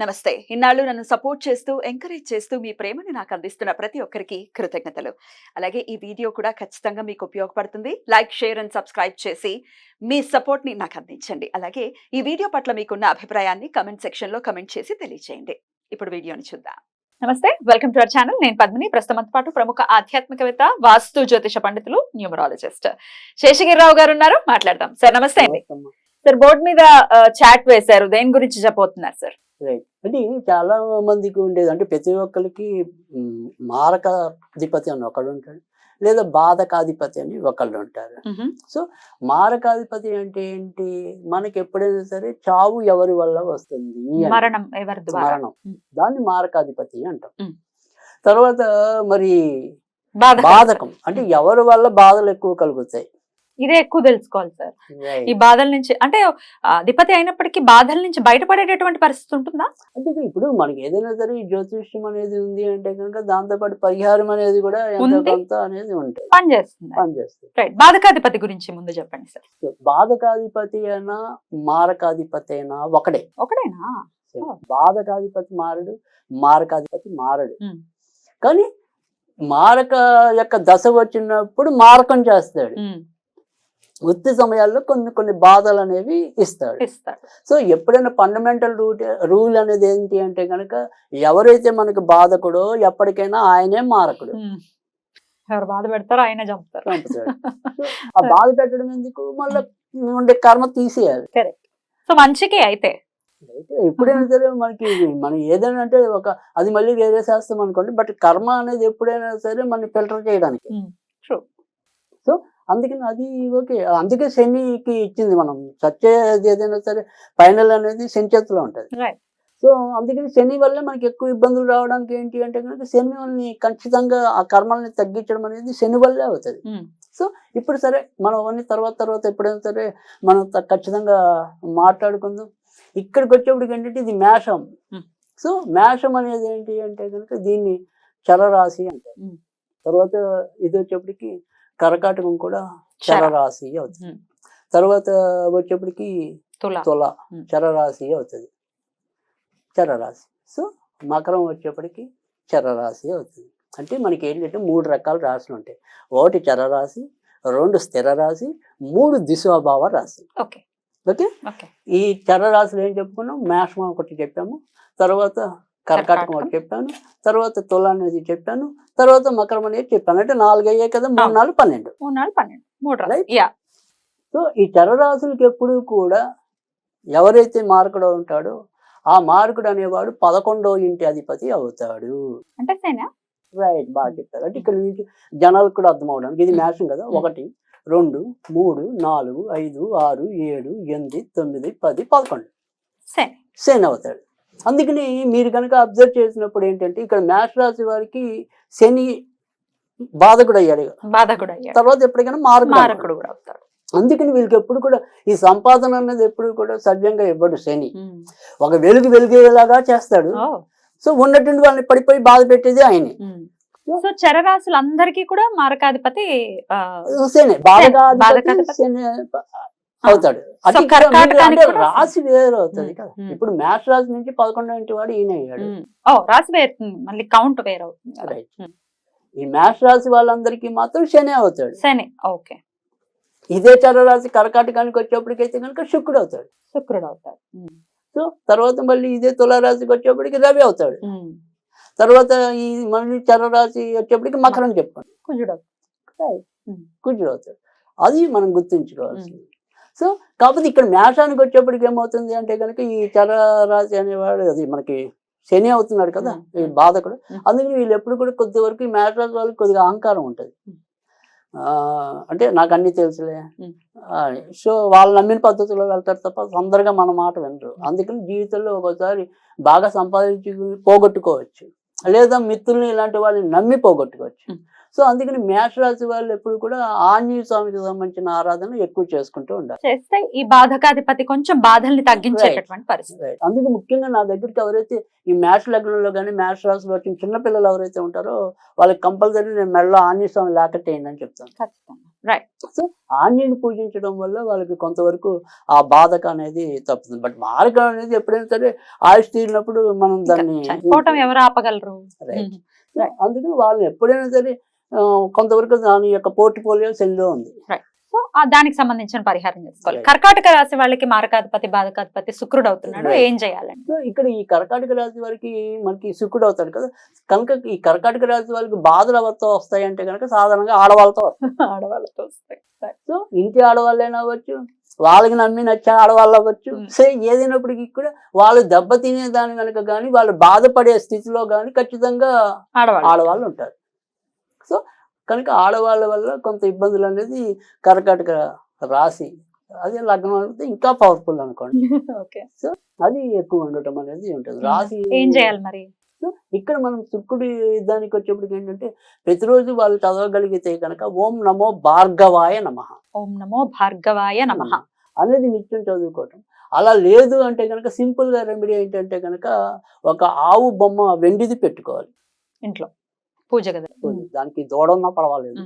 నమస్తే. ఇన్నాళ్ళు నన్ను సపోర్ట్ చేస్తూ, ఎంకరేజ్ చేస్తూ మీ ప్రేమని నాకు అందిస్తున్న ప్రతి ఒక్కరికి కృతజ్ఞతలు. అలాగే ఈ వీడియో కూడా ఖచ్చితంగా మీకు ఉపయోగపడుతుంది. లైక్, షేర్ అండ్ సబ్స్క్రైబ్ చేసి మీ సపోర్ట్‌ని నాకు అందించండి. అలాగే ఈ వీడియో పట్ల మీకున్న అభిప్రాయాన్ని కామెంట్ సెక్షన్‌లో కామెంట్ చేసి తెలియజేయండి. ఇప్పుడు వీడియోని చూద్దాం. నమస్తే, వెల్కమ్ టు అవర్ ఛానల్. నేను పద్మిని. ప్రస్తుతంతో పాటు ప్రముఖ ఆధ్యాత్మికవేత్త, వాస్తు జ్యోతిష పండితులు, న్యూమరాలజిస్ట్ శేషగిరిరావు గారు ఉన్నారు. మాట్లాడదాం. సార్ నమస్తే అండి. సార్ బోర్డు మీద చాట్ వేశారు. దేని గురించి చెప్పబోతున్నారు సార్? రైట్. అంటే చాలా మందికి ఉండేది అంటే ప్రతి ఒక్కరికి మారకాధిపతి అని ఒకడు ఉంటాడు, లేదా బాధకాధిపతి అని ఒకళ్ళు ఉంటారు. సో మారకాధిపతి అంటే ఏంటి? మనకి ఎప్పుడైనా సరే చావు ఎవరి వల్ల వస్తుంది, మరణం, దాన్ని మారకాధిపతి అంటాం. తర్వాత మరి బాధకం అంటే ఎవరి వల్ల బాధలు ఎక్కువ కలుగుతాయి, ఇదే ఎక్కువ తెలుసుకోవాలి సార్. ఈ బాధల నుంచి అంటే అధిపతి అయినప్పటికీ బాధల నుంచి బయటపడేటటువంటి పరిస్థితి ఉంటుందా? అంటే ఇప్పుడు మనకి ఏదైనా సరే ఈ జ్యోతిష్యం అనేది ఉంది అంటే కనుక దాంతో పాటు పరిహారం అనేది కూడా ఎంత కొంత అనేది ఉంటుంది, పనిచేస్తుంది. బాధకాధిపతి గురించి ముందు చెప్పండి సార్. బాధకాధిపతి అయినా మారకాధిపతి అయినా ఒకడేనా? బాధకాధిపతి మారడు, మారకాధిపతి మారడు. కానీ మారక యొక్క దశ వచ్చినప్పుడు మారకం చేస్తాడు. వృత్తి సమయాల్లో కొన్ని బాధలు అనేవి ఇస్తాడు. సో ఎప్పుడైనా ఫండమెంటల్ రూల్ అనేది ఏంటి అంటే కనుక ఎవరైతే మనకు బాధకుడో ఎప్పటికైనా ఆయనే మారకుడు. ఎవరు బాధ పెడతారో ఆయన చంపుతాడు. ఆ బాధ పెట్టడం ఎందుకు? మళ్ళీ ఉండే కర్మ తీసేయాలి. సో మంచికి అయితే ఎప్పుడైనా సరే మనం ఏదైనా అంటే అది మళ్ళీ వేరే శాస్త్రం అనుకోండి, బట్ కర్మ అనేది ఎప్పుడైనా సరే మనం ఫిల్టర్ చేయడానికి. సో అందుకని అది ఓకే. అందుకే శనికి ఇచ్చింది మనం సచ్చేది ఏదైనా సరే ఫైనల్ అనేది శని చేతిలో ఉంటుంది. సో అందుకని శని వల్ల మనకి ఎక్కువ ఇబ్బందులు రావడానికి ఏంటి అంటే కనుక శని వాళ్ళని ఖచ్చితంగా ఆ కర్మల్ని తగ్గించడం అనేది శని వల్లే అవుతుంది. సో ఇప్పుడు సరే మనం అవన్నీ తర్వాత ఎప్పుడైనా సరే మనం ఖచ్చితంగా మాట్లాడుకుందాం. ఇక్కడికి వచ్చేప్పటికి ఏంటంటే ఇది మేషం. సో మేషం అనేది ఏంటి అంటే కనుక దీన్ని చరరాశి అంటారు. తర్వాత ఇది వచ్చేప్పటికి కర్కాటకం కూడా చరరాశి అవుతుంది. తర్వాత వచ్చేప్పటికి తుల చరరాశి అవుతుంది, చరరాశి. సో మకరం వచ్చేప్పటికి చరరాశి అవుతుంది. అంటే మనకి ఏంటంటే 3 రకాల రాశులు ఉంటాయి. 1 చరరాశి, 2 స్థిర రాశి, 3 దిశాభావ రాశి. ఓకే. ఈ చరరాశులు ఏం చెప్పుకున్నాం? మేషం ఒకటి చెప్పాము, తర్వాత కర్కాటకం ఒకటి చెప్పాను, తర్వాత తుల అనేది చెప్పాను, తర్వాత మకరం అనేది చెప్పాను. అంటే 4 అయ్యాయి కదా, 3 4 12. సో ఈ చరరాశులకి ఎప్పుడు కూడా ఎవరైతే మారకుడు ఉంటాడో ఆ మారకుడు అనేవాడు 11వ ఇంటి అధిపతి అవుతాడు. రైట్, బాగా చెప్పారు. అంటే ఇక్కడ నుంచి జనాలకు కూడా అర్థం అవడానికి ఇది మేషం కదా. 1 2 3 4 5 6 7 8 9 10 11 శని అవుతాడు. అందుకని మీరు కనుక అబ్జర్వ్ చేసినప్పుడు ఏంటంటే ఇక్కడ మేష రాశి వారికి శని బాధకుడు అయ్యాడు, తర్వాత ఎప్పటికైనా మారకుడు కూడా అవుతాడు. అందుకని వీళ్ళకి ఎప్పుడు కూడా ఈ సంపాదన అనేది ఎప్పుడు కూడా సవ్యంగా ఇవ్వడు శని. ఒక వెలుగేలాగా చేస్తాడు. సో ఉన్నటువంటి వాళ్ళని పడిపోయి బాధ పెట్టేది ఆయనే. సో చరరాశులందరికీ కూడా మారకాధిపతి శని, శని అవుతాడు. రాశి వేరు అవుతుంది కదా. ఇప్పుడు మేష రాశి నుంచి 11వ ఇంటి వాడు ఈయన అయ్యాడు. రాశి వేరు, మళ్ళీ కౌంట్ వేరు అవుతుంది. రైట్. ఈ మేష రాశి వాళ్ళందరికీ మాత్రం శని అవుతాడు. శని ఓకే. ఇదే చరరాశి కర్కాటకానికి వచ్చేప్పటికైతే కనుక శుక్రుడు అవుతాడు. సో తర్వాత మళ్ళీ ఇదే తులారాశికి వచ్చేప్పటికి రవి అవుతాడు. తర్వాత ఈ మళ్ళీ చరరాశి వచ్చేప్పటికి మకరం చెప్పాను, కుజుడు అవుతాడు. అది మనం గుర్తుంచుకోవాల్సింది. సో కాకపోతే ఇక్కడ మేషానికి వచ్చేప్పటికి ఏమవుతుంది అంటే కనుక ఈ చరరాశి అనేవాడు అది మనకి శని అవుతున్నాడు కదా, ఈ బాధకుడు. అందుకని వీళ్ళు ఎప్పుడు కూడా కొద్ది వరకు ఈ మేషరాశి వాళ్ళకి కొద్దిగా అహంకారం ఉంటుంది. అంటే నాకు అన్ని తెలుసులే, సో వాళ్ళు నమ్మిన పద్ధతిలో వెళ్తారు తప్ప తొందరగా మన మాట వినరు. అందుకని జీవితంలో ఒక్కోసారి బాగా సంపాదించి పోగొట్టుకోవచ్చు, లేదా మిత్రుల్ని ఇలాంటి వాళ్ళని నమ్మి పోగొట్టుకోవచ్చు. సో అందుకని మేషరాశి వాళ్ళు ఎప్పుడు కూడా ఆంజనేయ స్వామికి సంబంధించిన ఆరాధన ఎక్కువ చేసుకుంటూ ఉండాలి. చేస్తే ఈ బాధకాధిపతి కొంచెం బాధల్ని తగ్గించేటటువంటి పరిస్థితి. అందుకు ముఖ్యంగా నా దగ్గరికి ఎవరైతే ఈ మేష లగ్నంలో కానీ మేష రాశిలో వచ్చిన చిన్నపిల్లలు ఎవరైతే ఉంటారో వాళ్ళకి కంపల్సరీ నేను మెడలో ఆంజనేయ స్వామి లాకెట్ వేయండి అని చెప్తాను. Right. సో ఆంజనేయుని పూజించడం వల్ల వాళ్ళకి కొంతవరకు ఆ బాధక అనేది తప్పుతుంది. బట్ మార్గం అనేది ఎప్పుడైనా సరే ఆయుష్ తీరినప్పుడు మనం దాన్ని చనిపోవటం ఎవరు ఆపగలరు? Right. అందుకని వాళ్ళు ఎప్పుడైనా సరే కొంతవరకు దాని యొక్క పోర్ట్ఫోలియో సెల్లో ఉంది. సో దానికి సంబంధించిన పరిహారం చేసుకోవాలి. Right. కర్కాటక రాశి వాళ్ళకి మారకాధిపతి బాధకాధిపతి శుక్రుడు అవుతున్నాడు, Right. ఏం చేయాలండి? సో ఇక్కడ ఈ కర్కాటక రాశి వారికి మనకి శుక్రుడు అవుతాడు కదా, కనుక ఈ కర్కాటక రాశి వాళ్ళకి బాధలు ఎవరితో వస్తాయి అంటే కనుక సాధారణంగా ఆడవాళ్ళతో వస్తాయి. ఆడవాళ్ళతో వస్తాయి. సో ఇంటి ఆడవాళ్ళైనా అవ్వచ్చు, వాళ్ళకి నమ్మి నచ్చే ఆడవాళ్ళు అవ్వచ్చు. సో ఏదైనప్పటికీ కూడా వాళ్ళు దెబ్బతినే దాని వెనక కానీ వాళ్ళు బాధపడే స్థితిలో కానీ ఖచ్చితంగా ఆడవాళ్ళు ఉంటారు. సో కనుక ఆడవాళ్ళ వల్ల కొంత ఇబ్బందులు అనేది కర్కాటక రాశి, అదే లగ్నం అయితే ఇంకా పవర్ఫుల్ అనుకోండి. సో అది ఎక్కువ ఉండటం అనేది ఉంటుంది. రాశి ఏం చేయాలి మరి? ఇక్కడ మనం శుక్రుడి దానికి వచ్చేప్పటికి ఏంటంటే ప్రతిరోజు వాళ్ళు చదవగలిగితే కనుక ఓం నమో భార్గవాయ నమః, ఓం నమో భార్గవాయ నమః అనేది నిత్యం చదువుకోవటం. అలా లేదు అంటే కనుక సింపుల్ గా రెమెడీ ఏంటంటే కనుక ఒక ఆవు బొమ్మ వెండిది పెట్టుకోవాలి ఇంట్లో పూజ గది. దానికి దూడ ఉన్నా పర్వాలేదు,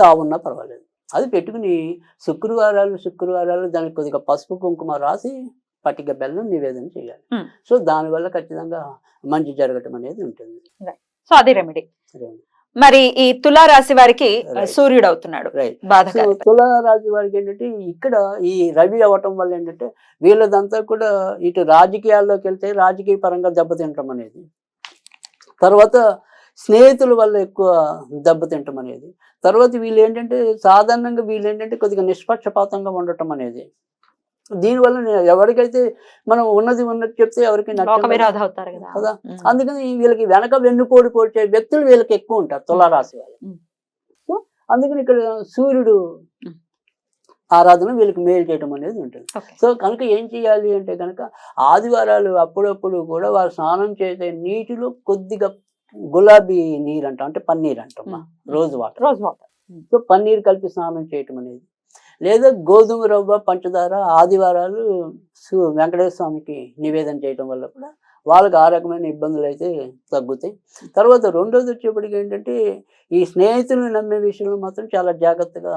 ఆవు ఉన్నా పర్వాలేదు. అది పెట్టుకుని శుక్రవారాలు దానికి కొద్దిగా పసుపు కుంకుమ రాసి పట్టిక బెల్లం నివేదన చేయాలి. సో దానివల్ల ఖచ్చితంగా మంచి జరగటం అనేది ఉంటుంది. సో అది రెమెడీ. మరి ఈ తులా రాశి వారికి సూర్యుడు అవుతున్నాడు, తులా రాశి వారికి ఏంటంటే ఇక్కడ ఈ రవి అవ్వటం వల్ల ఏంటంటే వీళ్ళదంతా కూడా ఇటు రాజకీయాల్లోకి వెళ్తే రాజకీయ పరంగా దెబ్బతింటం అనేది, తర్వాత స్నేహితుల వల్ల ఎక్కువ దెబ్బతింటం అనేది, తర్వాత వీళ్ళు ఏంటంటే కొద్దిగా నిష్పక్షపాతంగా ఉండటం అనేది. దీనివల్ల ఎవరికైతే మనం ఉన్నది చెప్తే ఎవరికి కదా, అందుకని వీళ్ళకి వెనక వెన్నుపోటు పోడ్చే వ్యక్తులు వీళ్ళకి ఎక్కువ ఉంటారు తులారాశి వాళ్ళు. సో అందుకని ఇక్కడ సూర్యుడు ఆరాధన వీళ్ళకి మేలు చేయడం అనేది ఉంటుంది. సో కనుక ఏం చేయాలి అంటే కనుక ఆదివారాలు అప్పుడప్పుడు కూడా వారు స్నానం చేసే నీటిలో కొద్దిగా గులాబీ నీరు అంటాం, అంటే పన్నీర్ అంటాం, రోజ్ వాటర్. సో పన్నీర్ కలిపి స్నానం చేయటం అనేది, లేదా గోధుమ రవ్వ పంచదార ఆదివారాలు వెంకటేశ్వర స్వామికి నివేదన చేయటం వల్ల కూడా వాళ్ళకి ఆ రకమైన ఇబ్బందులు అయితే తగ్గుతాయి. తర్వాత రెండోది వచ్చేప్పటికి ఏంటంటే ఈ స్నేహితులను నమ్మే విషయంలో మాత్రం చాలా జాగ్రత్తగా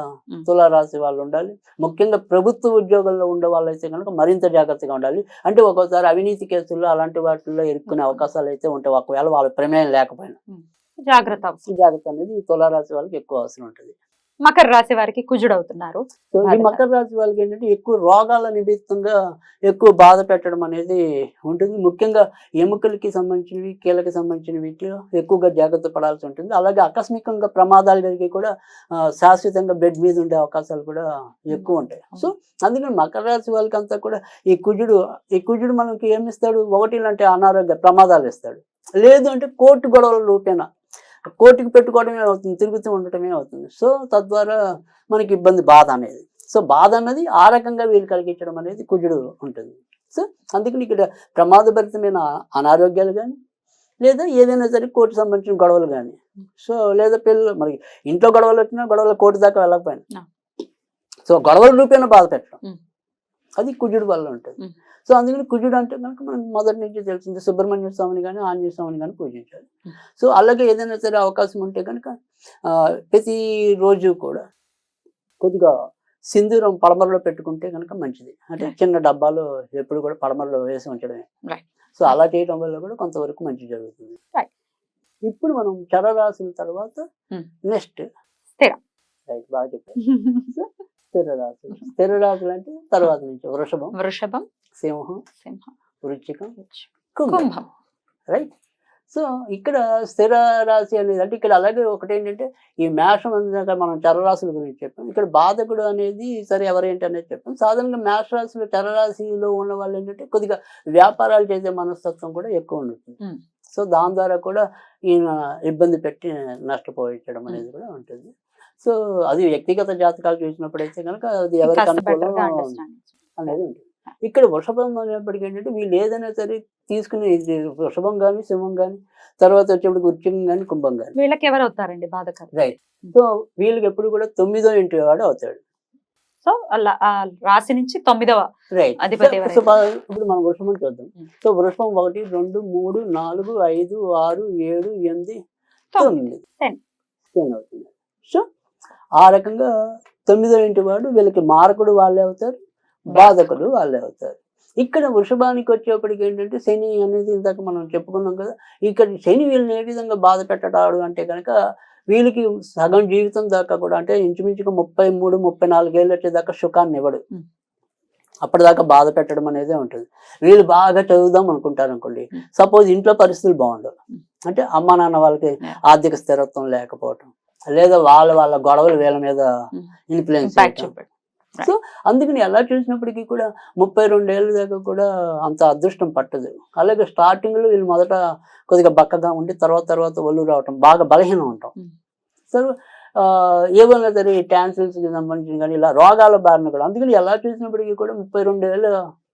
తులారాశి వాళ్ళు ఉండాలి. ముఖ్యంగా ప్రభుత్వ ఉద్యోగాల్లో ఉండే వాళ్ళైతే కనుక మరింత జాగ్రత్తగా ఉండాలి. అంటే ఒక్కోసారి అవినీతి కేసుల్లో అలాంటి వాటిల్లో ఇరుక్కునే అవకాశాలు అయితే ఉంటాయి, ఒకవేళ వాళ్ళ ప్రమేయం లేకపోయినా. జాగ్రత్త అనేది ఈ తులారాశి వాళ్ళకి ఎక్కువ అవసరం ఉంటుంది. మకర రాశి వారికి కుజుడు అవుతున్నారు. సో ఈ మకర రాశి వాళ్ళకి ఏంటంటే ఎక్కువ రోగాల నిమిత్తంగా ఎక్కువ బాధ పెట్టడం అనేది ఉంటుంది. ముఖ్యంగా ఎముకలకి సంబంధించినవి, కీళ్ళకి సంబంధించిన వీటిలో ఎక్కువగా జాగ్రత్త పడాల్సి ఉంటుంది. అలాగే ఆకస్మికంగా ప్రమాదాలు జరిగి కూడా శాశ్వతంగా బెడ్ మీద ఉండే అవకాశాలు కూడా ఎక్కువ ఉంటాయి. సో అందుకని మకర రాశి వాళ్ళకి అంతా కూడా ఈ కుజుడు మనకి ఏమిస్తాడు, ఒకటి ఇలాంటి అనారోగ్య ప్రమాదాలు ఇస్తాడు, లేదు అంటే కోర్టు గొడవల రూపేణా కోర్టుకు పెట్టుకోవడమే అవుతుంది, తిరుగుతూ ఉండటమే అవుతుంది. సో తద్వారా మనకి ఇబ్బంది, బాధ అనేది. సో బాధ అన్నది ఆ రకంగా వీలు కలిగించడం అనేది కుజుడు ఉంటుంది. సో అందుకని ఇక్కడ ప్రమాదభరితమైన అనారోగ్యాలు కానీ, లేదా ఏదైనా సరే కోర్టు సంబంధించిన గొడవలు కానీ, సో లేదా మనకి ఇంట్లో గొడవలు వచ్చినా గొడవలు కోర్టు దాకా వెళ్ళకపోయినా, సో గొడవల రూపేణా బాధ పెట్టడం అది కుజుడు వల్ల ఉంటుంది. సో అందుకని కుజుడు అంటే కనుక మనకు మొదటి నుంచి తెలిసింది, సుబ్రహ్మణ్య స్వామిని కానీ ఆంజనేయ స్వామిని కానీ పూజించాలి. సో అలాగే ఏదైనా సరే అవకాశం ఉంటే కనుక ప్రతిరోజు కూడా కొద్దిగా సింధూరం పడమరలో పెట్టుకుంటే కనుక మంచిది. అంటే చిన్న డబ్బాలో ఎప్పుడు కూడా పడమరలో వేసి ఉంచడమే. సో అలా చేయడం వల్ల కూడా కొంతవరకు మంచి జరుగుతుంది. ఇప్పుడు మనం చరరాశుల తర్వాత నెక్స్ట్ బాగా చెప్పారు. స్థిర రాశులు అంటే తర్వాత నుంచి వృషభం, సింహం, వృశ్చికం, కుంభం. రైట్. సో ఇక్కడ స్థిర రాశి అనేది అంటే ఇక్కడ అలాగే ఒకటి ఏంటంటే ఈ మేషం అనేది మనం చరరాశుల గురించి చెప్పాం. ఇక్కడ బాధకుడు అనేది సరే ఎవరేంటి అనేది చెప్పాం. సాధారణంగా మేష రాశిలో చరరాశిలో ఉన్న వాళ్ళు ఏంటంటే కొద్దిగా వ్యాపారాలు చేసే మనస్తత్వం కూడా ఎక్కువ ఉంటుంది. సో దాని ద్వారా కూడా ఈయన ఇబ్బంది పెట్టి నష్టపోయించడం అనేది కూడా ఉంటుంది. సో అది వ్యక్తిగత జాతకాలు చూసినప్పుడైతే కనుక అది ఎవరికి అనుకూలం అనేది ఉంటుంది. ఇక్కడ వృషభం అనేప్పటికీ ఏంటంటే వీళ్ళు ఏదైనా సరే తీసుకునే వృషభం కానీ, సింహం కానీ, తర్వాత వచ్చేప్పుడు వృశ్చికం కానీ, కుంభం కానీ, వీళ్ళకి ఎవరు అవుతారండి బాధకాలు? రైట్. సో వీళ్ళకి ఎప్పుడు కూడా 9వ ఇంటి వాడు అవుతాడు. సో రాశి నుంచి 9వ అధిపతి. ఇప్పుడు మనం వృషభం చూద్దాం. సో వృషభం 1, 2, 3, 4, 5, 6, 7, 8, 9 10 అవుతుంది. సో ఆ రకంగా 9వ ఇంటి వాడు వీళ్ళకి మారకుడు వాళ్ళే అవుతారు, బాధకుడు వాళ్ళే అవుతారు. ఇక్కడ వృషభానికి వచ్చేప్పటికి ఏంటంటే శని అనేది ఇందాక మనం చెప్పుకున్నాం కదా, ఇక్కడ శని వీళ్ళని ఏ విధంగా బాధ పెట్టడాడు అంటే కనుక వీళ్ళకి సగం జీవితం దాకా కూడా అంటే ఇంచుమించుగా 33-34 ఏళ్ళు వచ్చేదాకా సుఖాన్ని ఇవ్వడు. అప్పటిదాకా బాధ పెట్టడం అనేది ఉంటుంది. వీళ్ళు బాగా చదువుదాం అనుకుంటారు అనుకోండి, సపోజ్ ఇంట్లో పరిస్థితులు బాగుండవు, అంటే అమ్మా నాన్న వాళ్ళకి ఆర్థిక స్థిరత్వం లేకపోవటం, లేదా వాళ్ళ గొడవలు వీళ్ళ మీద ఇన్ఫ్లుయెన్స్ చేయటం. సో అందుకని ఎలా చూసినప్పటికీ కూడా 32 ఏళ్ళ దాకా కూడా అంత అదృష్టం పట్టదు. అలాగే స్టార్టింగ్ లో వీళ్ళు మొదట కొద్దిగా బక్కగా ఉండి తర్వాత ఒళ్ళు రావటం, బాగా బలహీనం ఉంటాం. సో ఏమన్నా సరే టాన్సిల్స్ కి సంబంధించిన కానీ ఇలా రోగాల బారిన కూడా, అందుకని ఎలా చూసినప్పటికీ కూడా 32 ఏళ్ళ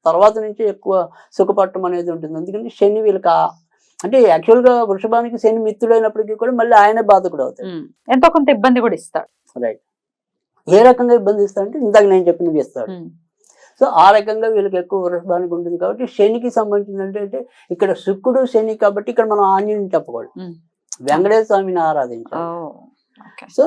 తర్వాత నుంచి ఎక్కువ సుఖపట్టం అనేది ఉంటుంది. అందుకని శని వీళ్ళకి అంటే యాక్చువల్ గా వృషభానికి శని మిత్రుడైనప్పటికీ కూడా మళ్ళీ ఆయనే బాధకుడు అవుతాడు, ఎంతో కొంత ఇబ్బంది కూడా ఇస్తాడు. రైట్. ఏ రకంగా ఇబ్బంది ఇస్తాడంటే ఇందాక నేను చెప్పినవి ఇస్తాడు. సో ఆ రకంగా వీళ్ళకి ఎక్కువ వృషభానికి ఉంటుంది. కాబట్టి శనికి సంబంధించింది అంటే ఇక్కడ శుక్రుడు శని, కాబట్టి ఇక్కడ మనం ఆంజనేయుని చెప్పకూడదు, వెంకటేశ్వర స్వామిని ఆరాధించాలి. సో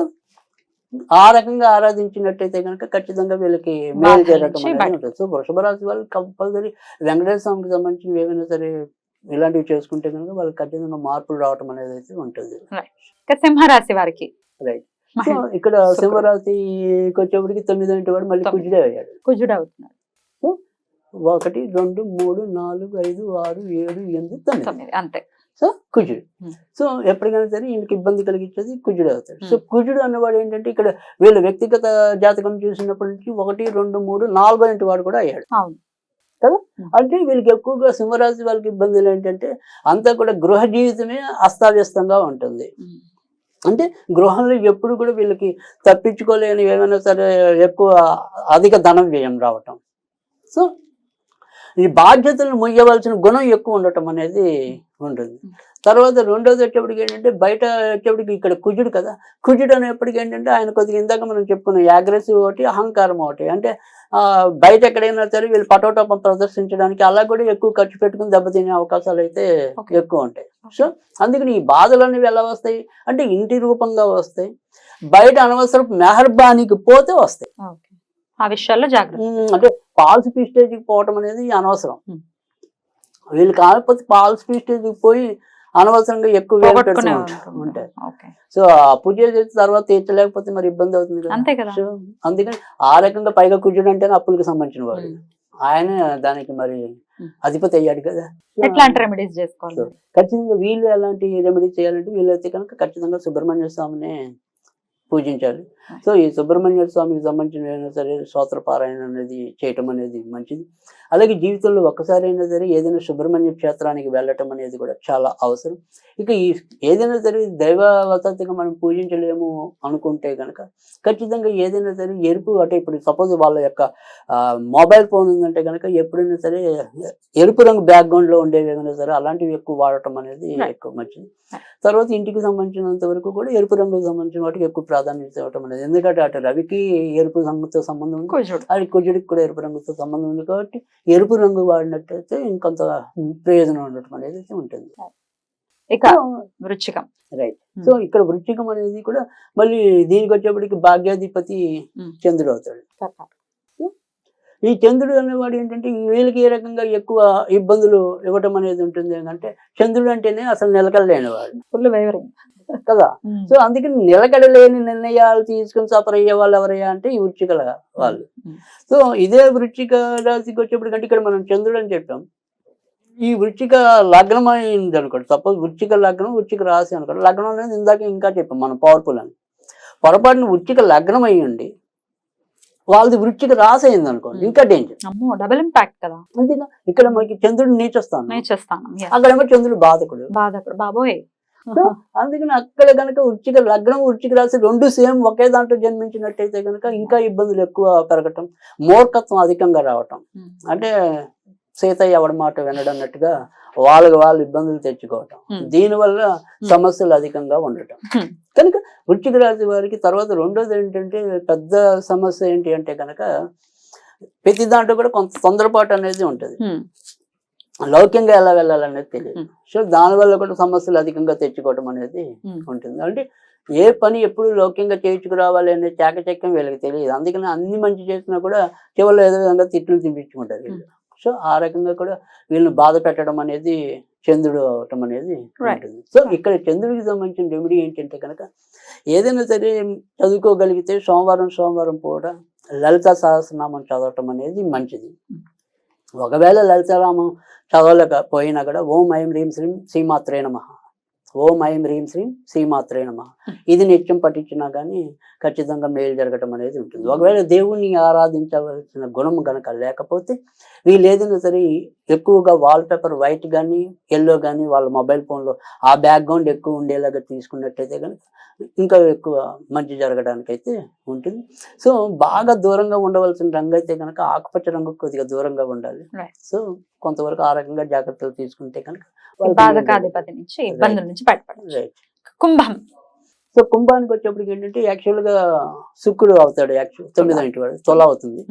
ఆ రకంగా ఆరాధించినట్టయితే కనుక ఖచ్చితంగా వీళ్ళకి మేలు జరగటం అనేది ఉంటుంది. సో వృషభ రాశి వాళ్ళు కంపల్సరీ వెంకటేశ్వర స్వామికి సంబంధించిన ఏమైనా సరే ఇలాంటివి చేసుకుంటే కనుక వాళ్ళకి ఖచ్చితంగా మార్పులు రావటం అనేది అయితే ఉంటుంది. సింహరాశి వారికి రైట్. సో ఇక్కడ సింహరాశికి వచ్చేప్పటికి 9వ ఇంటి వాడు మళ్ళీ కుజుడే అయ్యాడు. కుజుడు అవుతున్నాడు. సో 1, 2, 3, 4, 5, 6, 7, 8, 9 అంతే. సో కుజుడు. సో ఎప్పటికైనా సరే ఈయనకి ఇబ్బంది కలిగించేది కుజుడు అవుతాడు. సో కుజుడు అన్నవాడు ఏంటంటే ఇక్కడ వీళ్ళ వ్యక్తిగత జాతకం చూసినప్పటి నుంచి 1, 2, 3, 4వ ఇంటి వాడు కూడా అయ్యాడు కదా. అంటే వీళ్ళకి ఎక్కువగా సింహరాశి వాళ్ళకి ఇబ్బందులు ఏంటంటే అంతా కూడా గృహ జీవితమే అస్తావ్యస్తంగా ఉంటుంది. అంటే గృహంలో ఎప్పుడు కూడా వీళ్ళకి తప్పించుకోలేని ఏమైనా సరే ఎక్కువ అధిక ధనం వ్యయం రావటం. సో ఈ బాధ్యతలను మొయ్యవలసిన గుణం ఎక్కువ ఉండటం అనేది ఉంటుంది. తర్వాత రెండోది వచ్చేప్పటికి ఏంటంటే బయట వచ్చేప్పటికి ఇక్కడ కుజుడు కదా, కుజుడు అనేప్పటికి ఏంటంటే ఆయన కొద్దిగా ఇందాక మనం చెప్పుకున్నాం యాగ్రెసివ్ ఒకటి, అహంకారం ఒకటి. అంటే బయట ఎక్కడైనా సరే వీళ్ళు పటోటోపం ప్రదర్శించడానికి అలా కూడా ఎక్కువ ఖర్చు పెట్టుకుని దెబ్బతినే అవకాశాలు అయితే ఎక్కువ ఉంటాయి. సో అందుకని ఈ బాధలు అనేవి ఎలా వస్తాయి అంటే ఇంటి రూపంగా వస్తాయి, బయట అనవసరం మెహర్బానికి పోతే వస్తాయి. ఆ విషయాల్లో జాగ్రత్త. అంటే ఫాల్స్ ప్రిస్టేజ్కి పోవటం అనేది అనవసరం. వీళ్ళు కాకపోతే ఫాల్స్ ప్రిస్టేజ్కి పోయి అనవసరంగా ఎక్కువ వేలు పెడుతూ ఉంటాయి. సో అప్పు చేసే తర్వాత తీర్చలేకపోతే మరి ఇబ్బంది అవుతుంది కదా. సో అందుకని ఆ రకంగా పైగా కుజుడు అంటే అప్పులకు సంబంధించిన వాడు, ఆయన దానికి మరి అధిపతి అయ్యాడు కదా. ఎట్లాంటి రెమెడీస్ చేసుకోవాలి? ఖచ్చితంగా వీళ్ళు ఎలాంటి రెమెడీస్ చేయాలంటే వీళ్ళైతే కనుక ఖచ్చితంగా సుబ్రహ్మణ్య స్వామిని పూజించాలి. సో ఈ సుబ్రహ్మణ్య స్వామికి సంబంధించిన ఏదైనా సరే స్తోత్ర పారాయణ అనేది చేయటం అనేది మంచిది. అలాగే జీవితంలో ఒక్కసారి అయినా సరే ఏదైనా సుబ్రహ్మణ్య క్షేత్రానికి వెళ్ళటం అనేది కూడా చాలా అవసరం. ఇక ఈ ఏదైనా సరే దైవవతగా మనం పూజించలేము అనుకుంటే కనుక ఖచ్చితంగా ఏదైనా సరే ఎరుపు, అంటే ఇప్పుడు సపోజ్ వాళ్ళ యొక్క మొబైల్ ఫోన్ ఉందంటే కనుక ఎప్పుడైనా సరే ఎరుపు రంగు బ్యాక్గ్రౌండ్లో ఉండేవి ఏమైనా సరే అలాంటివి ఎక్కువ వాడటం అనేది ఎక్కువ మంచిది. తర్వాత ఇంటికి సంబంధించినంత వరకు కూడా ఎరుపు రంగుకు సంబంధించిన వాటికి ఎక్కువ ప్రాధాన్యత ఇవ్వటం అనేది, ఎందుకంటే అటు రవికి ఎరుపు రంగుతో సంబంధం ఉంది, అది కుజుడికి కూడా ఎరుపు రంగుతో సంబంధం ఉంది. కాబట్టి ఎరుపు రంగు వాడినట్టయితే ఇంకొంత ప్రయోజనం ఉండటం అనేది ఉంటుంది. ఇక వృశ్చికం. రైట్. సో ఇక్కడ వృశ్చికం అనేది కూడా మళ్ళీ దీనికి వచ్చేప్పటికి భాగ్యాధిపతి చంద్రుడు అవుతాడు. ఈ చంద్రుడు అనేవాడు ఏంటంటే వీళ్ళకి ఏ రకంగా ఎక్కువ ఇబ్బందులు ఇవ్వటం అనేది ఉంటుంది ఏంటంటే చంద్రుడు అంటేనే అసలు నిలకడలేనివాడు కదా. సో అందుకని నిలకడలేని నిర్ణయాలు తీసుకుని సఫర్ అయ్యే వాళ్ళు ఎవరయ్యా అంటే ఈ వృశ్చిక వాళ్ళు. సో ఇదే వృశ్చిక రాశికి వచ్చేప్పటికంటే ఇక్కడ మనం చంద్రుడు అని చెప్పాం, ఈ వృశ్చిక లగ్నం అయింది అనుకోండి, సపోజ్ వృశ్చిక లగ్నం వృశ్చిక రాశి అనుకోండి. లగ్నం అనేది ఇందాక ఇంకా చెప్పాం మనం పవర్ఫుల్ అని, పొరపాటున వృశ్చిక లగ్నం అయ్యండి వాళ్ళది వృశ్చిక రాశి అయింది అనుకోండి ఇంకా డేంజర్, డబుల్ ఇంపాక్ట్ కదా. అంతేగా ఇక్కడ మనకి చంద్రుడు నీచస్థానం, అక్కడేమో చంద్రుడు బాధకుడు బాబోయ్. అందుకని అక్కడ కనుక వృశ్చిక లగ్నం వృశ్చిక రాశి రెండు సేమ్ ఒకే దాంట్లో జన్మించినట్టయితే కనుక ఇంకా ఇబ్బందులు ఎక్కువ పెరగటం, మూర్ఖత్వం అధికంగా రావటం, అంటే సీతయ్య ఎవడి మాట వినడన్నట్టుగా వాళ్ళకి వాళ్ళు ఇబ్బందులు తెచ్చుకోవటం, దీనివల్ల సమస్యలు అధికంగా ఉండటం. కనుక వృశ్చిక రాశి వారికి తర్వాత రెండోది ఏంటంటే పెద్ద సమస్య ఏంటి అంటే కనుక ప్రతి దాంట్లో కూడా కొంత తొందరపాటు అనేది ఉంటుంది, లౌక్యంగా ఎలా వెళ్ళాలనేది తెలియదు. సో దానివల్ల కూడా సమస్యలు అధికంగా తెచ్చుకోవటం అనేది ఉంటుంది. అంటే ఏ పని ఎప్పుడు లౌక్యంగా చేయించుకురావాలి అనే చాకచక్యం వీళ్ళకి తెలియదు. అందుకని అన్ని మంచి చేసినా కూడా చివరిలో ఏదో విధంగా తిట్లు తినిపించుకుంటారు వీళ్ళు. సో ఆ రకంగా కూడా వీళ్ళని బాధ పెట్టడం అనేది చంద్రుడు అవటం అనేది ఉంటుంది. సో ఇక్కడ చంద్రుడికి సంబంధించిన రెమెడీ ఏంటంటే కనుక ఏదైనా సరే చదువుకోగలిగితే సోమవారం పూట లలిత సహస్రనామం చదవటం అనేది మంచిది. ఒకవేళ లలితారామం చదవలేకపోయినా కూడా ఓం ఐం హ్రీం శ్రీం శ్రీమాత్రే నమః, ఓం ఐం హ్రీం శ్రీం శ్రీమాత్రే నమః ఇది నిత్యం పఠించినా కానీ ఖచ్చితంగా మేలు జరగటం అనేది ఉంటుంది. ఒకవేళ దేవుణ్ణి ఆరాధించవలసిన గుణం కనుక లేకపోతే వీళ్ళు ఏదైనా సరే ఎక్కువగా వాల్ పేపర్ వైట్ కానీ ఎల్లో కానీ వాళ్ళ మొబైల్ ఫోన్లో ఆ బ్యాక్గ్రౌండ్ ఎక్కువ ఉండేలాగా తీసుకున్నట్టయితే కనుక ఇంకా ఎక్కువ మంచి జరగడానికి అయితే ఉంటుంది. సో బాగా దూరంగా ఉండవలసిన రంగు అయితే కనుక ఆకుపచ్చ రంగు కొద్దిగా దూరంగా ఉండాలి. సో కొంతవరకు ఆ రకంగా జాగ్రత్తలు తీసుకుంటే కనుక బాధకాధిపతి నుంచి ఇబ్బందుల నుంచి బయటపడచ్చు. కుంభం. సో కుంభానికి వచ్చేప్పటికి ఏంటంటే యాక్చువల్గా శుక్రుడు అవుతాడు, 9వ ఇంటి వాడు తుల అవుతుంది.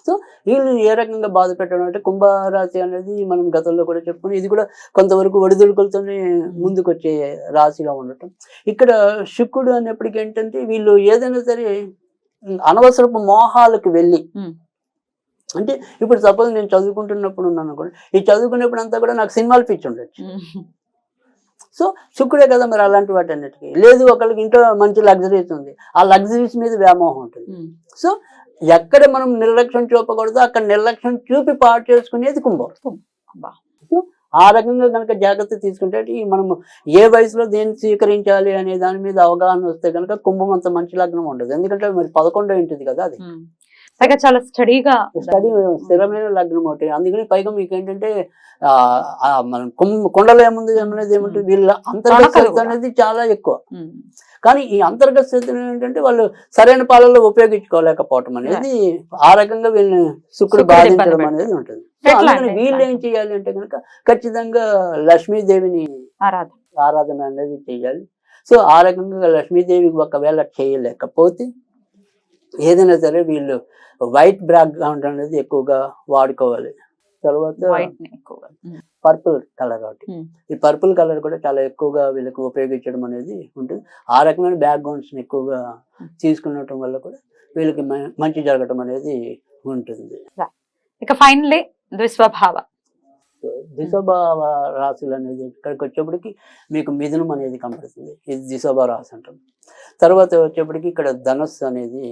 సో వీళ్ళు ఏ రకంగా బాధ పెట్టడం అంటే కుంభరాశి అనేది మనం గతంలో కూడా చెప్పుకుని ఇది కూడా కొంతవరకు ఒడిదుడుకులతోనే ముందుకు వచ్చే రాశిగా ఉండటం. ఇక్కడ శుక్రుడు అనేప్పటికీ ఏంటంటే వీళ్ళు ఏదైనా సరే అనవసరపు మోహాలకు వెళ్ళి, అంటే ఇప్పుడు సపోజ్ నేను చదువుకుంటున్నప్పుడు ఉన్నాను అనుకోండి, ఈ చదువుకునేప్పుడు అంతా కూడా నాకు సినిమాలు పిచ్చి ఉండొచ్చు. సో శుక్రుడే కదా మరి అలాంటి వాటి అన్నిటికీ. లేదు ఒకళ్ళకి ఇంట్లో మంచి లగ్జరీస్ ఉంది, ఆ లగ్జరీస్ మీద వ్యామోహం ఉంటుంది. సో ఎక్కడ మనం నిర్లక్ష్యం చూపకూడదు అక్కడ నిర్లక్ష్యం చూపి పాటు చేసుకునేది కుంభం. సో ఆ రకంగా కనుక జాగ్రత్త తీసుకుంటే మనం ఏ వయసులో దేన్ని స్వీకరించాలి అనే దాని మీద అవగాహన వస్తే కనుక కుంభం అంత మంచి లగ్నం ఉండదు. ఎందుకంటే మరి 11వ ఇంటిది కదా అది, చాలా స్టడీ స్థిరమైన లగ్నం ఒకటి. అందుకని పైగా మీకు ఏంటంటే మనం కొండలో ఏముంది అనేది ఏమంటే వీళ్ళ అంతర్గత స్థితి అనేది చాలా ఎక్కువ. కానీ ఈ అంతర్గత స్థితిని ఏంటంటే వాళ్ళు సరైన పాలనలో ఉపయోగించుకోలేకపోవటం అనేది ఆ రకంగా వీళ్ళని శుక్రుడు బాధించడం అనేది ఉంటుంది. అందుకని వీళ్ళు ఏం చేయాలి అంటే కనుక ఖచ్చితంగా లక్ష్మీదేవిని ఆరాధన అనేది చేయాలి. సో ఆ రకంగా లక్ష్మీదేవికి ఒకవేళ చేయలేకపోతే ఏదైనా సరే వీళ్ళు వైట్ బ్యాక్గ్రౌండ్ అనేది ఎక్కువగా వాడుకోవాలి. తర్వాత పర్పుల్ కలర్ ఒకటి, ఈ పర్పుల్ కలర్ కూడా చాలా ఎక్కువగా వీళ్ళకి ఉపయోగించడం అనేది ఉంటుంది. ఆ రకమైన బ్యాక్గ్రౌండ్స్ ఎక్కువగా తీసుకునటం వల్ల కూడా వీళ్ళకి మంచి జరగటం అనేది ఉంటుంది. ఇక ఫైనల్లీ ద్విస్వభావ రాశులు అనేది ఇక్కడికి వచ్చేప్పటికి మీకు మిథునం అనేది కనపడుతుంది, ఇది ద్విస్వభావ రాశి అంటాం. తర్వాత వచ్చేప్పటికి ఇక్కడ ధనస్సు అనేది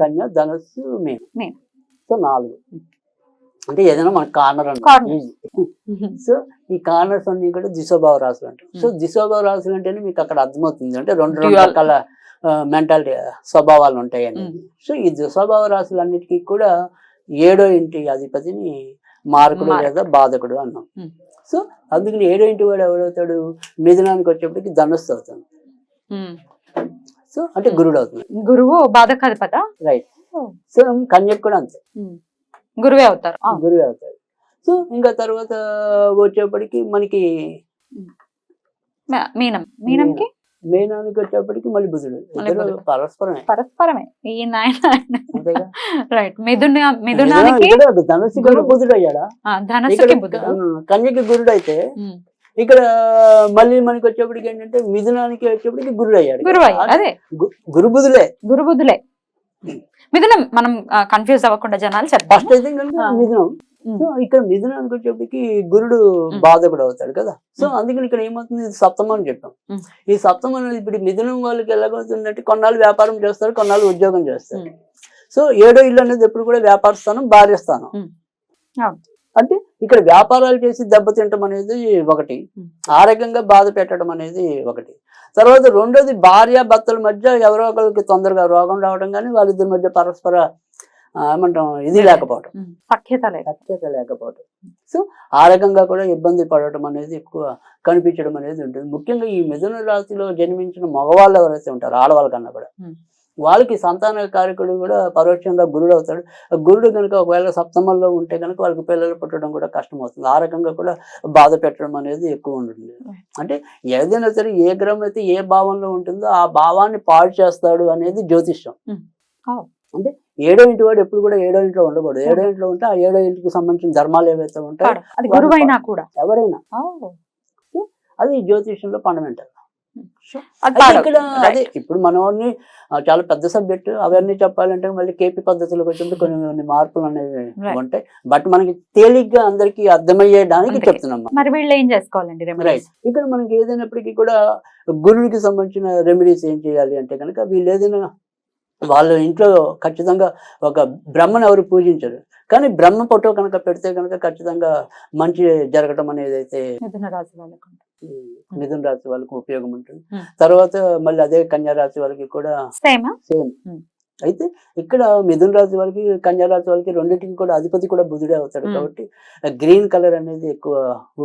కన్య, ధనస్సు, మీనం. సో 4 అంటే ఏదైనా మన కార్నర్ అంటే. సో ఈ కార్నర్స్ అన్ని కూడా ద్విస్వభావ రాశులు అంటారు. సో ద్విస్వభావ రాశులు అంటేనే మీకు అక్కడ అర్థమవుతుంది అంటే రెండు రకాల మెంటాలిటీ స్వభావాలు ఉంటాయి అనేది. సో ఈ ద్విస్వభావ రాశులన్నిటికీ కూడా 7వ ఇంటి అధిపతిని మారకుడు లేదా బాధకుడు అన్నాం. సో అందుకని 7వ ఇంటి వాడు ఎవడవుతాడు, మిథునానికి వచ్చేప్పటికి ధనస్సు అవుతాడు. సో అంటే గురుడు అవుతుంది. గురువు బాధకాధిపత, రైట్. సో కన్యకు కూడా అంతే, గురువే అవుతారు. సో ఇంకా తర్వాత వచ్చేప్పటికి మనకి మీనానికి వచ్చేప్పటికి మళ్ళీ బుధుడు. పరస్పరమే ఈ రైట్. మిథునానికి ధనుసుకి బుధుడు అయ్యాడా, కన్యకి గురుడు అయితే ఇక్కడ మళ్ళీ మనకి వచ్చేప్పటికి ఏంటంటే మిథునానికి వచ్చేప్పటికి గురుడు అయ్యాడు. గురుబుధులే మిథునం. మనం కన్ఫ్యూజ్ అవ్వకుండా జనాలు ఫస్ట్ అయితే కనుక మిథునం. సో ఇక్కడ మిథునానికి వచ్చేప్పటికి గురుడు బాధకుడు అవుతాడు కదా. సో అందుకని ఇక్కడ ఏమవుతుంది, సప్తమం అని చెప్పాం. ఈ సప్తమం అనేది ఇప్పుడు మిథునం వాళ్ళకి ఎలాగవుతుందంటే కొన్నాళ్ళు వ్యాపారం చేస్తారు, కొన్నాళ్ళు ఉద్యోగం చేస్తారు. సో 7వ ఇల్లు అనేది ఎప్పుడు కూడా వ్యాపార స్థానం, భార్య స్థానం. అంటే ఇక్కడ వ్యాపారాలు చేసి దెబ్బతింటం అనేది ఒకటి, ఆ రకంగా బాధ పెట్టడం అనేది ఒకటి. తర్వాత రెండోది భార్య భర్తల మధ్య ఎవరో ఒకరికి తొందరగా రోగం రావడం కానీ వాళ్ళిద్దరి మధ్య పరస్పర ఏమంటాం ఇది లేకపోవడం, సఖ్యత లేకపోవడం. సో ఆ రకంగా కూడా ఇబ్బంది పడటం అనేది ఎక్కువ కనిపించడం అనేది ఉంటుంది. ముఖ్యంగా ఈ మిథున రాశిలో జన్మించిన మగవాళ్ళు ఎవరైతే ఉంటారో ఆడవాళ్ళ కన్నా కూడా వాళ్ళకి సంతాన కారకుడు కూడా పరోక్షంగా గురుడు అవుతాడు. గురుడు కనుక ఒకవేళ సప్తమంలో ఉంటే కనుక వాళ్ళకి పిల్లలు పుట్టడం కూడా కష్టం అవుతుంది. ఆ రకంగా కూడా బాధ పెట్టడం అనేది ఎక్కువ ఉంటుంది. అంటే ఏదైనా సరే ఏ గ్రహం అయితే ఏ భావంలో ఉంటుందో ఆ భావాన్ని పాడు చేస్తాడు అనేది జ్యోతిష్యం. అంటే 7వ ఇంటి వాడు ఎప్పుడు కూడా 7వ ఇంట్లో ఉండకూడదు. 7వ ఇంట్లో ఉంటే ఆ 7వ ఇంటికి సంబంధించిన ధర్మాలు ఏవైతే ఉంటాయో ఎవరైనా అది జ్యోతిష్యంలో ఫండమెంటల్. అది అయితే పాడవు. ఇక్కడ Right. అదే ఇప్పుడు మనోని చాలా పెద్ద సబ్జెక్ట్, అవన్నీ చెప్పాలంటే మళ్ళీ కేపీ పద్ధతులకు వచ్చినప్పుడు కొన్ని కొన్ని మార్పులు అనేవి Right. ఉంటాయి. బట్ మనకి తేలిగ్గా అందరికి అర్థమయ్యేదానికి అందుకే. చెప్తున్నాం మనం. మరి వీళ్ళు ఏం చేసుకోవాలండి రైట్. రెమెడీస్? ఇక్కడ మనకి ఏదైనప్పటికీ కూడా గురువుకి సంబంధించిన రెమెడీస్ ఏం చేయాలి అంటే కనుక వీళ్ళు ఏదైనా వాళ్ళ ఇంట్లో ఖచ్చితంగా ఒక బ్రహ్మను ఎవరు పూజించరు, కానీ బ్రహ్మ ఫోటో కనుక పెడితే కనుక ఖచ్చితంగా మంచి జరగటం అనేది అయితే మిథున రాశి వాళ్ళకు మిథున రాశి వాళ్ళకి ఉపయోగం ఉంటుంది. Hmm. తర్వాత మళ్ళీ అదే కన్యా రాశి వాళ్ళకి కూడా సేమ్. సేమ్. Hmm. అయితే ఇక్కడ మిథున రాశి వాళ్ళకి కన్యా రాశి వాళ్ళకి రెండింటికి కూడా అధిపతి కూడా బుధుడే అవుతాడు. Hmm. కాబట్టి గ్రీన్ కలర్ అనేది ఎక్కువ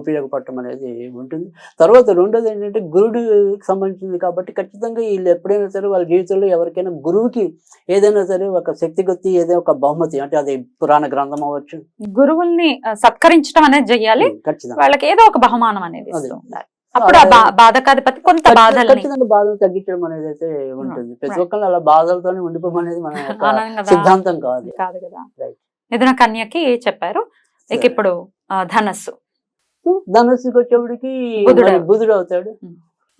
ఉపయోగపడటం అనేది ఉంటుంది. తర్వాత రెండోది ఏంటంటే గురుడికి సంబంధించింది కాబట్టి ఖచ్చితంగా వీళ్ళు ఎప్పుడైనా సరే వాళ్ళ జీవితంలో ఎవరికైనా గురువుకి ఏదైనా సరే ఒక శక్తి కొద్ది ఏదైనా ఒక బహుమతి, అంటే అది పురాణ గ్రంథం అవ్వచ్చు, గురువుల్ని సత్కరించడం అనేది చెయ్యాలి. ఖచ్చితంగా వాళ్ళకి ఏదో ఒక బహుమానం అనేది ఇస్తూ అదే. ఉండాలి. అప్పుడు ఆ బాధకాధిపతి కొంత బాధల్ని ఖచ్చితంగా బాధలు తగ్గించడం అనేది అయితే ఉంటుంది. ప్రతి ఒక్కళ్ళు అలా బాధలతోనే ఉండిపోమనేది మన యొక్క ఆనందంగా సిద్ధాంతం కాదు. కాదు కదా. Right. మిథున కన్యకి చెప్పారు. ఇక సరే. ఇప్పుడు ధనస్సు, సో ధనుస్సుకి వచ్చేప్పటికి బుధుడు. మరి బుధుడు అవుతాడు.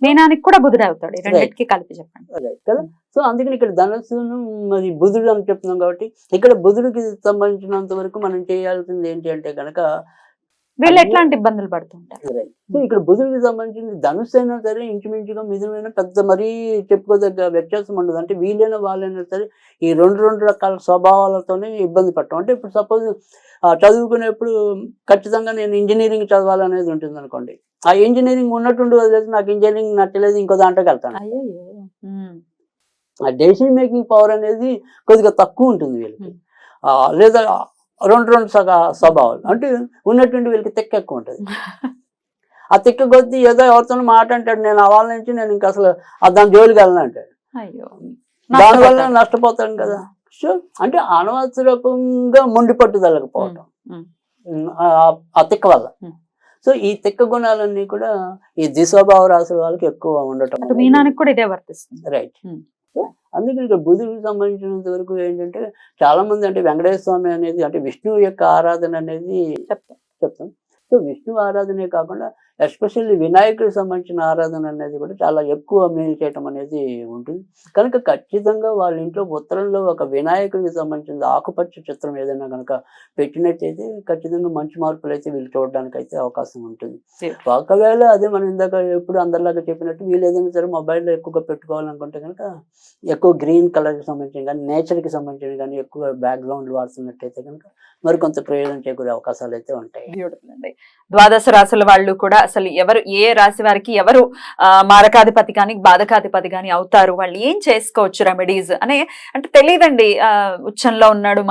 మీనానికి కూడా బుధుడు అవుతాడు. ఈ రెండింటికి కలిపి చెప్పండి. Right. కదా. సో అందుకని ఇక్కడ ధనస్సును మరి బుధుడు అని చెప్తున్నాం కాబట్టి ఇక్కడ బుధుడికి సంబంధించినంత వరకు మనం చేయాల్సింది ఏంటి అంటే కనుక వీళ్ళు ఎట్లాంటి ఇబ్బందులు పడుతుంటారు? సో ఇక్కడ బుధుడికి సంబంధించింది ధనుస్సు అయినా సరే ఇంచుమించుగా మిథునైనా పెద్ద మరీ చెప్పుకోదగ్గ వ్యత్యాసం ఉండదు. అంటే వీళ్ళైనా వాళ్ళైనా సరే ఈ రెండు రకాల స్వభావాలతోనే ఇబ్బంది పడటం. అంటే ఇప్పుడు సపోజ్ చదువుకునేప్పుడు ఖచ్చితంగా నేను ఇంజనీరింగ్ చదవాలనేది ఉంటుంది అనుకోండి, ఆ ఇంజనీరింగ్ ఉన్నట్టుండి వదిలేసి నాకు ఇంజనీరింగ్ నచ్చలేదు ఇంకో దాంట్లోకి వెళ్తాను. అయ్యయ్యో. ఆ డెసిషన్ మేకింగ్ పవర్ అనేది కొద్దిగా తక్కువ ఉంటుంది వీళ్ళకి. లేదా రెండు స్వభావాలు అంటే ఉన్నటువంటి వీళ్ళకి తెక్క ఎక్కువ ఉంటుంది. ఆ తిక్క కొద్ది ఏదో ఎవరితో మాట అంటాడు, నేను అవాళ్ళ నుంచి నేను ఇంకా అసలు దాని జోలికి వెళ్ళను అంటాడు. అయ్యో. దానివల్ల నష్టపోతాను కదా. సో అంటే అనవసరకంగా మొండి పట్టుదలకపోవటం ఆ తిక్క వల్ల. సో ఈ తిక్క గుణాలన్నీ కూడా ఈ ద్విస్వభావ రాశుల వాళ్ళకి ఎక్కువ ఉండటం. మీనానికి కూడా ఇదే వర్తిస్తుంది. రైట్. అందుకని ఇక్కడ బుధుడికి సంబంధించినంత వరకు ఏంటంటే చాలా మంది అంటే వెంకటేశ్వర స్వామి అనేది అంటే విష్ణువు యొక్క ఆరాధన అనేది చెప్తాం. సో విష్ణు ఆరాధనే కాకుండా ఎస్పెషల్లీ వినాయకుడికి సంబంధించిన ఆరాధన అనేది కూడా చాలా ఎక్కువ మేలు చేయటం అనేది ఉంటుంది. కనుక ఖచ్చితంగా వాళ్ళ ఇంట్లో ఉత్తరంలో ఒక వినాయకుడికి సంబంధించిన ఆకుపచ్చ చిత్రం ఏదైనా కనుక పెట్టినట్టయితే ఖచ్చితంగా మంచి మార్పులు అయితే వీళ్ళు చూడడానికి అయితే అవకాశం ఉంటుంది. ఒకవేళ అదే మనం ఇందాక ఎప్పుడు అందరిలాగా చెప్పినట్టు వీళ్ళు ఏదైనా సరే మొబైల్లో ఎక్కువగా పెట్టుకోవాలనుకుంటే కనుక ఎక్కువ గ్రీన్ కలర్కి సంబంధించిన కానీ నేచర్కి సంబంధించిన కానీ ఎక్కువ బ్యాక్గ్రౌండ్ వాడుతున్నట్టయితే కనుక మరి కొంత ప్రయోజనం చేకూరే అవకాశాలు అయితే ఉంటాయి. బ్యూటిఫుల్ అండి. ద్వాదశ రాశుల వాళ్ళు కూడా అసలు ఎవరు ఏ రాశి వారికి ఎవరు మారకాధిపతి కానీ బాధకాధిపతి కానీ అవుతారు, వాళ్ళు ఏం చేసుకోవచ్చు రెమెడీస్ అనే అంటే తెలియదండి. ఉచ్చంలో ఉన్నాడు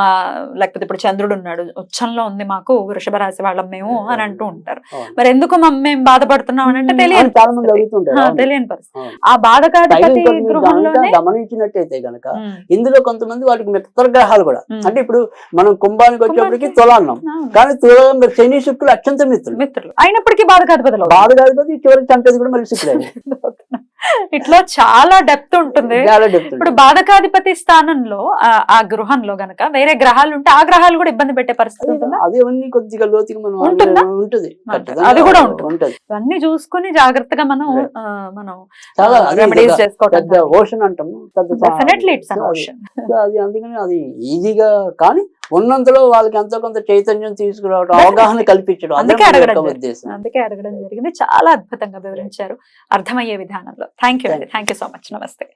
లేకపోతే ఇప్పుడు చంద్రుడు ఉన్నాడు, ఉచ్చంలో ఉంది మాకు వృషభ రాశి వాళ్ళం మేము అని అంటూ ఉంటారు. మరి ఎందుకు మేము బాధపడుతున్నాం అని అంటే తెలియని చాలా మంది అడుగుతుంటారు. తెలియని పరిస్థితి. ఆ బాధకాధిపతి గృహంలోనే గమనించినట్టయితే కనుక ఇందులో కొంతమంది వాటికి మిత్ర గ్రహాలు కూడా అంటే ఇప్పుడు మనం కుంభానికి వచ్చేప్పటికి తుల అన్నాం, కానీ తుల శని శుక్రులు అత్యంత మిత్రులు అయినప్పటికీ బాధకాధిపతులు బాధకాధిపతి చివరికి చంపేది కూడా మళ్ళీ శుక్రుడు. ఇట్లా చాలా డెప్త్ ఉంటుంది. ఇప్పుడు బాధకాధిపతి స్థానంలో ఆ గృహంలో గనక వేరే గ్రహాలు ఉంటే ఆ గ్రహాలు కూడా ఇబ్బంది పెట్టే పరిస్థితి ఉంటుందా? అదేవన్నీ కొద్దిగా లోతుగా మనం ఉంటుంది. అది కూడా ఉంటుంది. ఇవన్నీ చూసుకుని జాగ్రత్తగా మనం చాలా రెమెడీస్ చేసుకోవడం. ఓషన్ అంటాము. Definitely it's an ocean. అది అందుకని అది ఈజీగా కానీ ఉన్నంతలో వాళ్ళకి ఎంతో కొంత చైతన్యం తీసుకురావడం, అవగాహన కల్పించడం అందుకే ఉద్దేశం. అందుకే అడగడం జరిగింది. చాలా అద్భుతంగా వివరించారు అర్థమయ్యే విధానంలో. థ్యాంక్ యూ అండి. Thank you so much. నమస్తే.